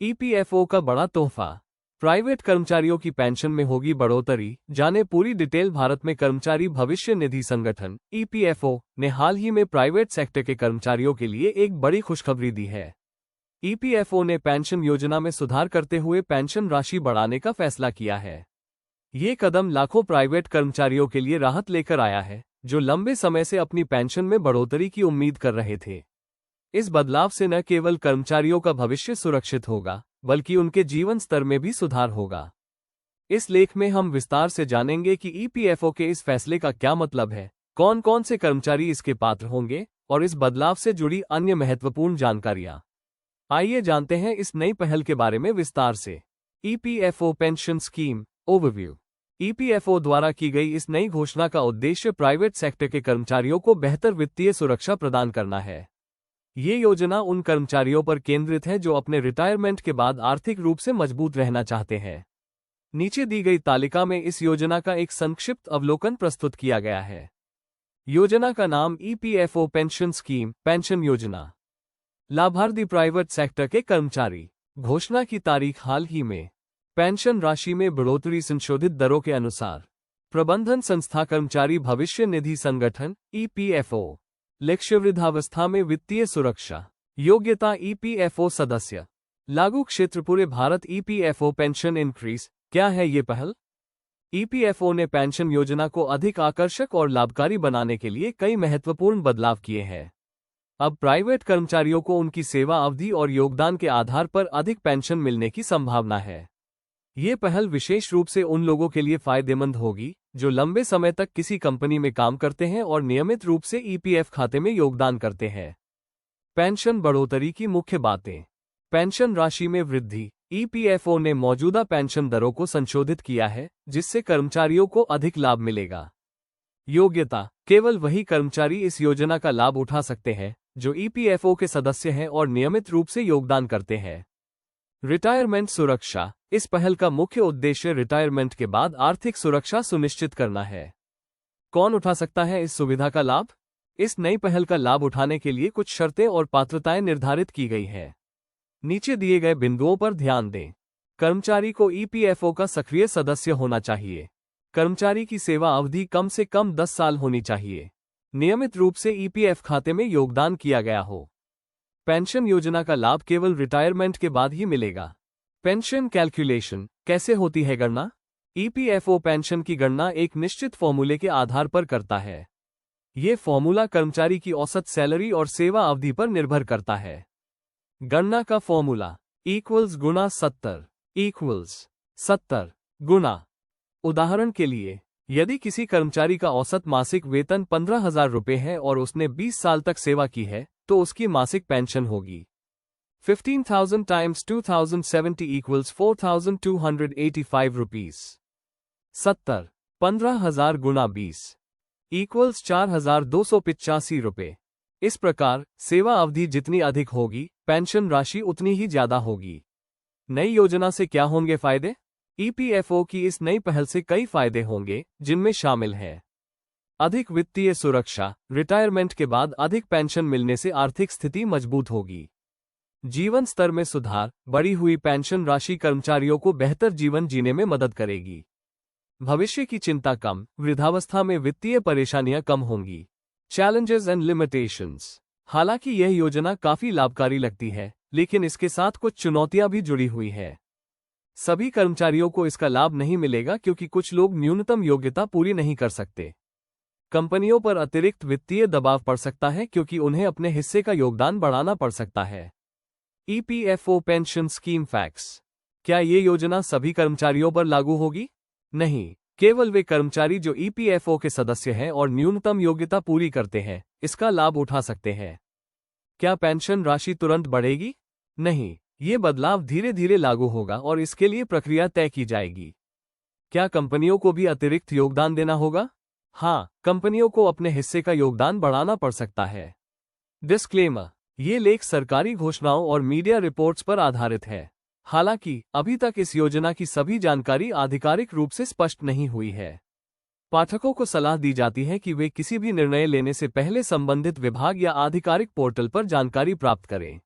EPFO का बड़ा तोहफा, प्राइवेट कर्मचारियों की पेंशन में होगी बढ़ोतरी। जाने पूरी डिटेल। भारत में कर्मचारी भविष्य निधि संगठन ईपीएफओ ने हाल ही में प्राइवेट सेक्टर के कर्मचारियों के लिए एक बड़ी खुशखबरी दी है। ईपीएफओ ने पेंशन योजना में सुधार करते हुए पेंशन राशि बढ़ाने का फैसला किया है। ये कदम लाखों प्राइवेट कर्मचारियों के लिए राहत लेकर आया है, जो लंबे समय से अपनी पेंशन में बढ़ोतरी की उम्मीद कर रहे थे। इस बदलाव से न केवल कर्मचारियों का भविष्य सुरक्षित होगा, बल्कि उनके जीवन स्तर में भी सुधार होगा। इस लेख में हम विस्तार से जानेंगे कि ईपीएफओ के इस फैसले का क्या मतलब है, कौन कौन से कर्मचारी इसके पात्र होंगे और इस बदलाव से जुड़ी अन्य महत्वपूर्ण जानकारियां। आइए जानते हैं इस नई पहल के बारे में विस्तार से। EPFO pension scheme overview. EPFO द्वारा की गई इस नई घोषणा का उद्देश्य प्राइवेट सेक्टर के कर्मचारियों को बेहतर वित्तीय सुरक्षा प्रदान करना है। ये योजना उन कर्मचारियों पर केंद्रित है जो अपने रिटायरमेंट के बाद आर्थिक रूप से मजबूत रहना चाहते हैं। नीचे दी गई तालिका में इस योजना का एक संक्षिप्त अवलोकन प्रस्तुत किया गया है। योजना का नाम ईपीएफओ पेंशन स्कीम पेंशन योजना। लाभार्थी प्राइवेट सेक्टर के कर्मचारी। घोषणा की तारीख हाल ही में। पेंशन राशि में बढ़ोतरी संशोधित दरों के अनुसार। प्रबंधन संस्था कर्मचारी भविष्य निधि संगठन ईपीएफओ। लक्ष्य वृद्धावस्था में वित्तीय सुरक्षा। योग्यता ईपीएफओ सदस्य। लागू क्षेत्र पूरे भारत। EPFO pension increase. क्या है ये पहल? ईपीएफओ ने पेंशन योजना को अधिक आकर्षक और लाभकारी बनाने के लिए कई महत्वपूर्ण बदलाव किए हैं। अब प्राइवेट कर्मचारियों को उनकी सेवा अवधि और योगदान के आधार पर अधिक पेंशन मिलने की संभावना है। ये पहल विशेष रूप से उन लोगों के लिए फायदेमंद होगी जो लंबे समय तक किसी कंपनी में काम करते हैं और नियमित रूप से ईपीएफ खाते में योगदान करते हैं। पेंशन बढ़ोतरी की मुख्य बातें। पेंशन राशि में वृद्धि। ईपीएफओ ने मौजूदा पेंशन दरों को संशोधित किया है, जिससे कर्मचारियों को अधिक लाभ मिलेगा। योग्यता। केवल वही कर्मचारी इस योजना का लाभ उठा सकते हैं जो ईपीएफओ के सदस्य हैं और नियमित रूप से योगदान करते हैं। रिटायरमेंट सुरक्षा। इस पहल का मुख्य उद्देश्य रिटायरमेंट के बाद आर्थिक सुरक्षा सुनिश्चित करना है। कौन उठा सकता है इस सुविधा का लाभ? इस नई पहल का लाभ उठाने के लिए कुछ शर्तें और पात्रताएं निर्धारित की गई है। नीचे दिए गए बिंदुओं पर ध्यान दें। कर्मचारी को ईपीएफओ का सक्रिय सदस्य होना चाहिए। कर्मचारी की सेवा अवधि कम से कम 10 साल होनी चाहिए। नियमित रूप से ईपीएफ खाते में योगदान किया गया हो। पेंशन योजना का लाभ केवल रिटायरमेंट के बाद ही मिलेगा। Pension calculation. कैसे होती है गणना? ईपीएफओ पेंशन की गणना एक निश्चित फॉर्मूले के आधार पर करता है। ये फॉर्मूला कर्मचारी की औसत सैलरी और सेवा अवधि पर निर्भर करता है। गणना का फॉर्मूला इक्वल्स गुणा 70 इक्वल्स 70 गुणा। उदाहरण के लिए, यदि किसी कर्मचारी का औसत मासिक वेतन 15,000 रुपये है और उसने 20 साल तक सेवा की है, तो उसकी मासिक पेंशन होगी 15,000 टाइम्स 2070 इक्वल्स 4,285 रुपीज। 70 15,000 गुणा 20 इक्वल्स 4,285 रुपये। इस प्रकार सेवा अवधि जितनी अधिक होगी, पेंशन राशि उतनी ही ज्यादा होगी। नई योजना से क्या होंगे फायदे? ईपीएफओ की इस नई पहल से कई फायदे होंगे, जिनमें शामिल है अधिक वित्तीय सुरक्षा। रिटायरमेंट के बाद अधिक पेंशन मिलने से आर्थिक स्थिति मजबूत होगी। जीवन स्तर में सुधार। बढ़ी हुई पेंशन राशि कर्मचारियों को बेहतर जीवन जीने में मदद करेगी। भविष्य की चिंता कम। वृद्धावस्था में वित्तीय परेशानियां कम होंगी। Challenges and limitations. हालांकि यह योजना काफी लाभकारी लगती है, लेकिन इसके साथ कुछ चुनौतियां भी जुड़ी हुई है। सभी कर्मचारियों को इसका लाभ नहीं मिलेगा क्योंकि कुछ लोग न्यूनतम योग्यता पूरी नहीं कर सकते। कंपनियों पर अतिरिक्त वित्तीय दबाव पड़ सकता है क्योंकि उन्हें अपने हिस्से का योगदान बढ़ाना पड़ सकता है। EPFO pension scheme facts. क्या ये योजना सभी कर्मचारियों पर लागू होगी? नहीं, केवल वे कर्मचारी जो ईपीएफओ के सदस्य हैं और न्यूनतम योग्यता पूरी करते हैं, इसका लाभ उठा सकते हैं। क्या पेंशन राशि तुरंत बढ़ेगी? नहीं, ये बदलाव धीरे धीरे लागू होगा और इसके लिए प्रक्रिया तय की जाएगी। क्या कंपनियों को भी अतिरिक्त योगदान देना होगा? हाँ, कंपनियों को अपने हिस्से का योगदान बढ़ाना पड़ सकता है। डिस्क्लेमर। ये लेख सरकारी घोषणाओं और मीडिया रिपोर्ट्स पर आधारित है। हालांकि अभी तक इस योजना की सभी जानकारी आधिकारिक रूप से स्पष्ट नहीं हुई है। पाठकों को सलाह दी जाती है कि वे किसी भी निर्णय लेने से पहले संबंधित विभाग या आधिकारिक पोर्टल पर जानकारी प्राप्त करें।